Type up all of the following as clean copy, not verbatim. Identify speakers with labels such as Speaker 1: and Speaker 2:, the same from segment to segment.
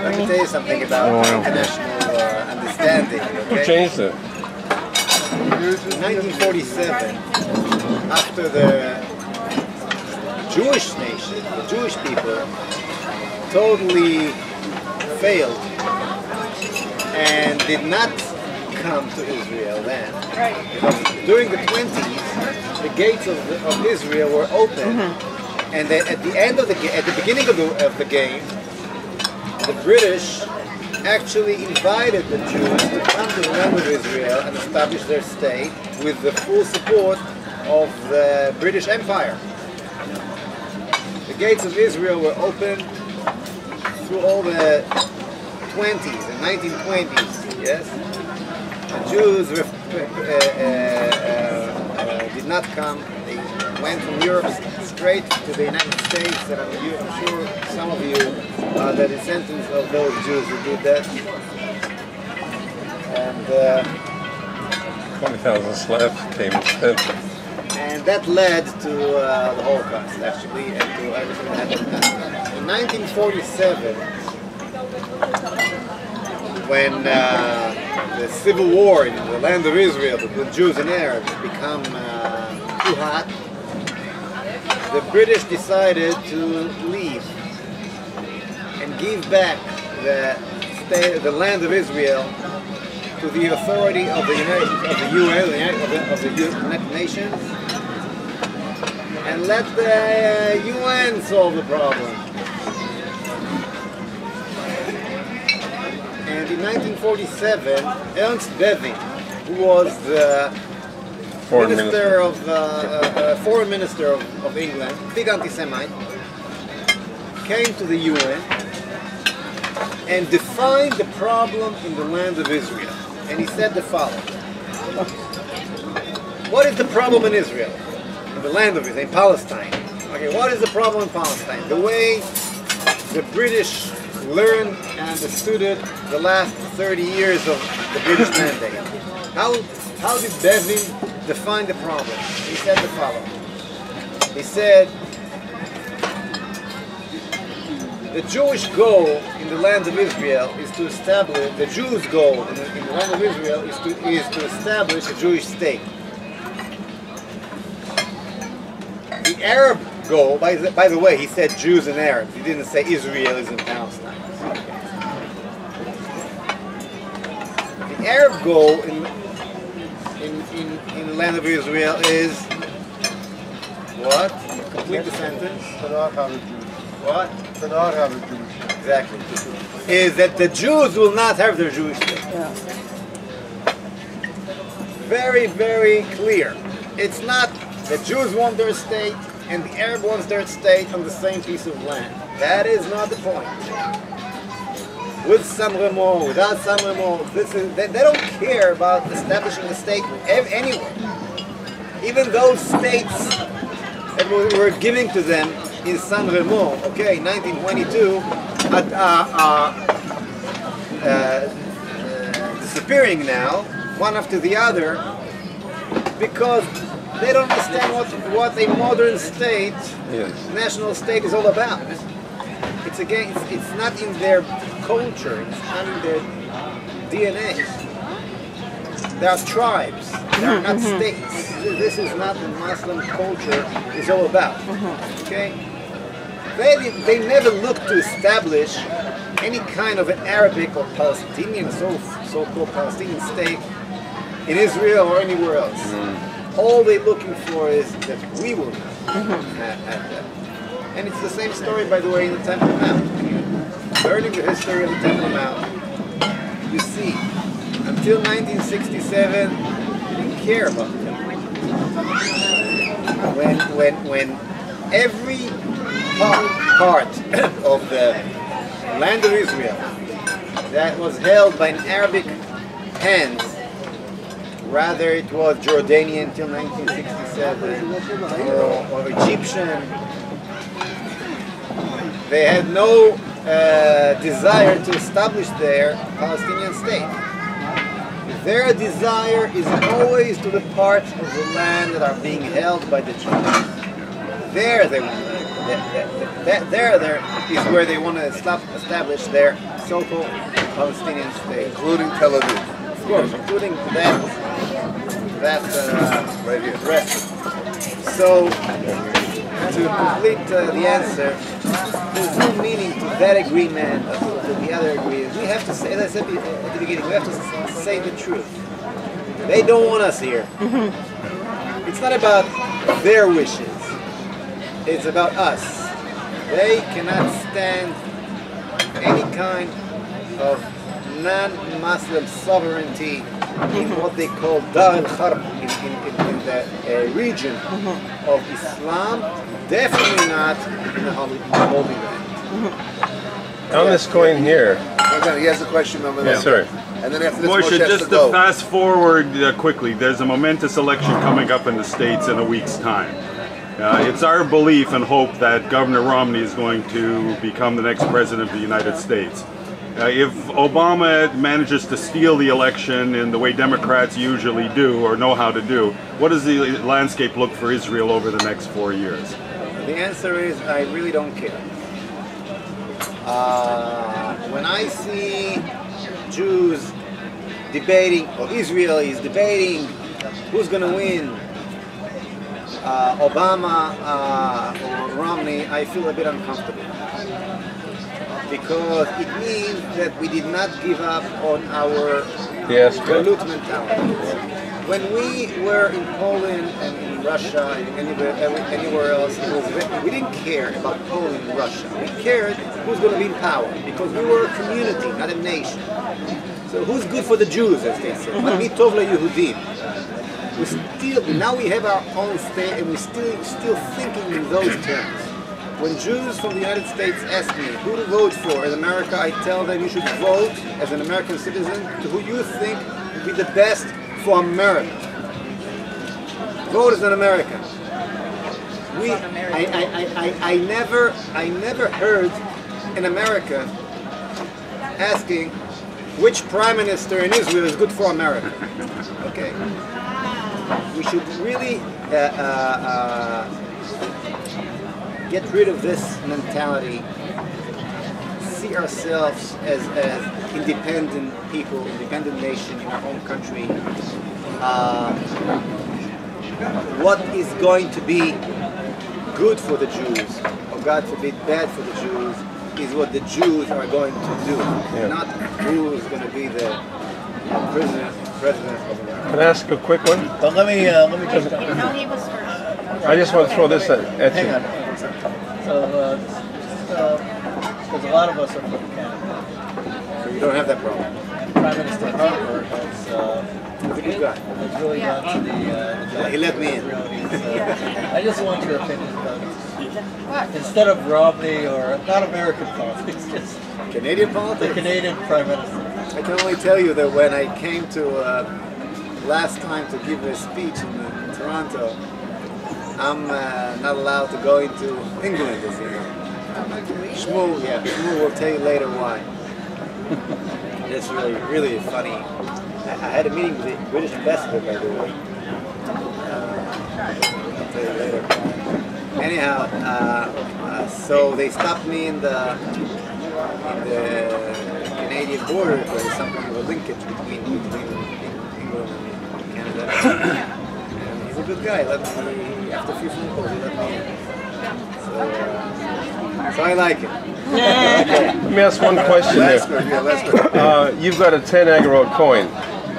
Speaker 1: Let me tell you something about international understanding. Okay?
Speaker 2: Who changed it?
Speaker 1: In 1947, after the Jewish nation, the Jewish people, totally failed and did not come to Israel then. Because during the 20s, the gates of Israel were open, and at the end of the at the beginning of the game, the British actually invited the Jews to come to the land of Israel and establish their state with the full support of the British Empire. The gates of Israel were open through all the 20s and 1920s, yes? The Jews did not come. They went from Europe straight to the United States, and I'm sure some of you are the descendants of those Jews who did that. And
Speaker 2: 20,000 slaves came instead.
Speaker 1: And that led to the Holocaust, actually, and to everything that happened. In 1947, when the civil war in the land of Israel between Jews and Arabs became too hot, the British decided to leave and give back the land of Israel to the authority of the United Nations, and let the UN solve the problem. And in 1947, Ernst Bevin, who was the foreign minister of England, big anti-Semite, came to the UN and defined the problem in the land of Israel. And he said the following: what is the problem in Israel? In the land of Israel, in Palestine. Okay, what is the problem in Palestine? The way the British learned and understood it the last 30 years of the British mandate. How did Bevin define the problem? He said the following. He said, the Jewish goal in the land of Israel is to establish, the Jews' goal in the land of Israel is to establish a Jewish state. The Arab goal, by the way, he said Jews and Arabs. He didn't say Israelis and Palestine. The Arab goal in the land of Israel is what? Complete the sentence. What? Exactly. Is that the Jews will not have their Jewish state.
Speaker 3: Yeah.
Speaker 1: Very, very clear. It's not the Jews want their state and the Arab wants their state on the same piece of land. That is not the point. With San Remo, without San Remo, they don't care about establishing a state anywhere. Even those states that were giving to them in San Remo, okay, 1922, disappearing now, one after the other, because they don't understand what a modern state, national state, is all about. It's not in their culture, it's not in their DNA. They are tribes, they are not states. This is not what Muslim culture is all about. Okay? They never looked to establish any kind of an Arabic or Palestinian, so-called Palestinian state in Israel or anywhere else. All they're looking for is that we will have that. And it's the same story, by the way, in the Temple Mount. Learning the history of the Temple Mount, you see, until 1967, they didn't care about the Temple Mount. When every part of the land of Israel that was held by an Arabic hand, rather it was Jordanian until 1967, or Egyptian, they had no desire to establish their Palestinian state. Their desire is always to the parts of the land that are being held by the Jews. There they want to live. there is where they want to establish their so-called Palestinian state,
Speaker 3: including Tel Aviv.
Speaker 1: of course, including that
Speaker 3: Right here.
Speaker 1: rest. So, to complete the answer, there's no meaning to that agreement or to the other agreement. We have to say, as I said at the beginning, we have to say the truth. They don't want us here. It's not about their wishes. It's about us. They cannot stand any kind of non-Muslim sovereignty in what they call Dar al-Harb, in the region of Islam, definitely not in the Holy Land.
Speaker 2: On this coin here.
Speaker 3: He has a question over there.
Speaker 2: Yes, sir.
Speaker 3: And then after this,
Speaker 4: Moshe,
Speaker 3: Moshe has
Speaker 4: just
Speaker 3: to
Speaker 4: to
Speaker 3: go.
Speaker 4: fast forward quickly, there's a momentous election coming up in the States in a week's time. It's our belief and hope that Governor Romney is going to become the next president of the United States. If Obama manages to steal the election in the way Democrats usually do or know how to do, what does the landscape look for Israel over the next 4 years?
Speaker 1: The answer is, I really don't care. When I see Jews debating, or Israelis debating who's going to win, Obama or Romney, I feel a bit uncomfortable. Because it means that we did not give up on our galut mentality. When we were in Poland and in Russia and anywhere else, we didn't care about Poland and Russia. We cared who's going to be in power, because we were a community, not a nation. So who's good for the Jews, as they say? But me tov leYehudim. Now we have our own state, and we're still thinking in those terms. When Jews from the United States ask me who to vote for in America, I tell them you should vote as an American citizen to who you think would be the best for America. Vote as an American. I never heard in America asking which prime minister in Israel is good for America. Okay. We should really get rid of this mentality, see ourselves as independent people, independent nation in our own country. What is going to be good for the Jews, or God forbid bad for the Jews, is what the Jews are going to do, not who is going to be the president of America.
Speaker 2: Can I ask a quick one?
Speaker 5: But let me
Speaker 6: No, he was first.
Speaker 2: I just want to throw this at
Speaker 5: hang
Speaker 2: you.
Speaker 5: on. So, because a lot of us are from Canada.
Speaker 1: So you don't have that problem.
Speaker 5: Prime Minister Harper has
Speaker 1: He's a good guy.
Speaker 5: really gone to the
Speaker 1: He let me in.
Speaker 5: I just want your opinion about it. Instead of Romney or not American politics, just
Speaker 1: Canadian
Speaker 5: the
Speaker 1: politics?
Speaker 5: Canadian Prime Minister.
Speaker 1: I can only tell you that when I came to last time to give a speech in Toronto, I'm not allowed to go into England this year. Shmuel will tell you later why. It's really funny. I had a meeting with the British ambassador, by the way. I'll tell you later. Anyhow, so they stopped me in the Canadian border. There was some kind of a linkage between England and Canada. And he's a good guy. After a few phone calls, he let me in. So I like it.
Speaker 2: Let me ask one question
Speaker 3: Last
Speaker 2: here.
Speaker 3: good, yeah, last good.
Speaker 2: You've got a 10 agarot coin.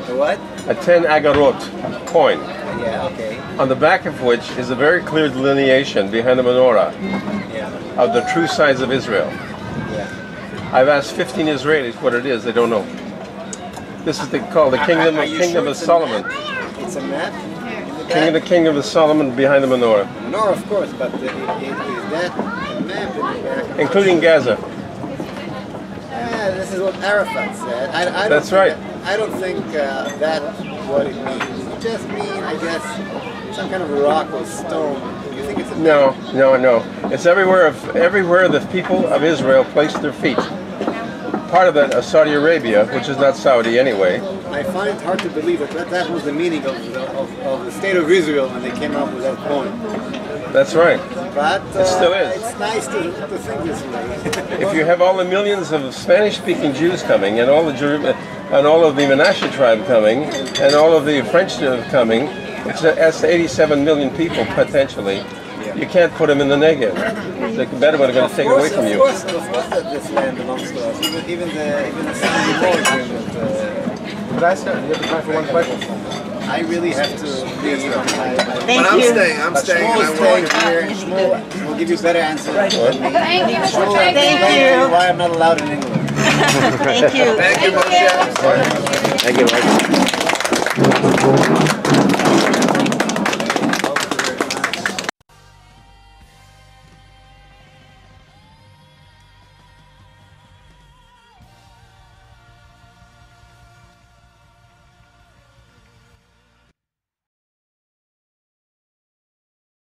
Speaker 1: The what?
Speaker 2: A 10 agarot coin,
Speaker 1: Yeah, okay.
Speaker 2: on the back of which is a very clear delineation behind the menorah
Speaker 1: Yeah,
Speaker 2: of the true size of Israel.
Speaker 1: yeah.
Speaker 2: I've asked 15 Israelis what it is. They don't know. This is called the Kingdom
Speaker 1: Are you
Speaker 2: Kingdom
Speaker 1: sure
Speaker 2: of
Speaker 1: it's a
Speaker 2: Solomon.
Speaker 1: map? It's a map?
Speaker 2: The Kingdom of Solomon behind the menorah,
Speaker 1: No, of course, but is that a map in the back?
Speaker 2: including Gaza.
Speaker 1: This is what Arafat said. I don't
Speaker 2: That's
Speaker 1: think
Speaker 2: right.
Speaker 1: I don't think that's what it means. It just means, I guess, some kind of rock or stone. You think it's a
Speaker 2: No. It's everywhere the people of Israel place their feet. Part of that is Saudi Arabia, which is not Saudi anyway.
Speaker 1: I find it hard to believe that was the meaning of the state of Israel when they came up with that coin.
Speaker 2: That's right.
Speaker 1: But
Speaker 2: It still is.
Speaker 1: it's nice to think this way.
Speaker 2: If you have all the millions of Spanish-speaking Jews coming, and all the and all of the Menashe tribe coming, and all of the French coming, that's 87 million people potentially. You can't put them in the Negev. The Bedouin are going to take it away from you.
Speaker 1: Of course that this land belongs to us. Even the 74 agreement.
Speaker 2: But I said, you have time for one question.
Speaker 1: I really have to leave.
Speaker 3: But I'm staying. I'm staying. And I
Speaker 1: Shmuel
Speaker 3: want.
Speaker 1: staying here, and Shmuel will give you better answers than me.
Speaker 6: Thank you, Mr.
Speaker 1: Shmuel will
Speaker 6: Feiglin.
Speaker 1: explain to you why I'm not allowed in England.
Speaker 6: Thank you.
Speaker 3: Thank you, Moshe.
Speaker 2: Thank you, Mike.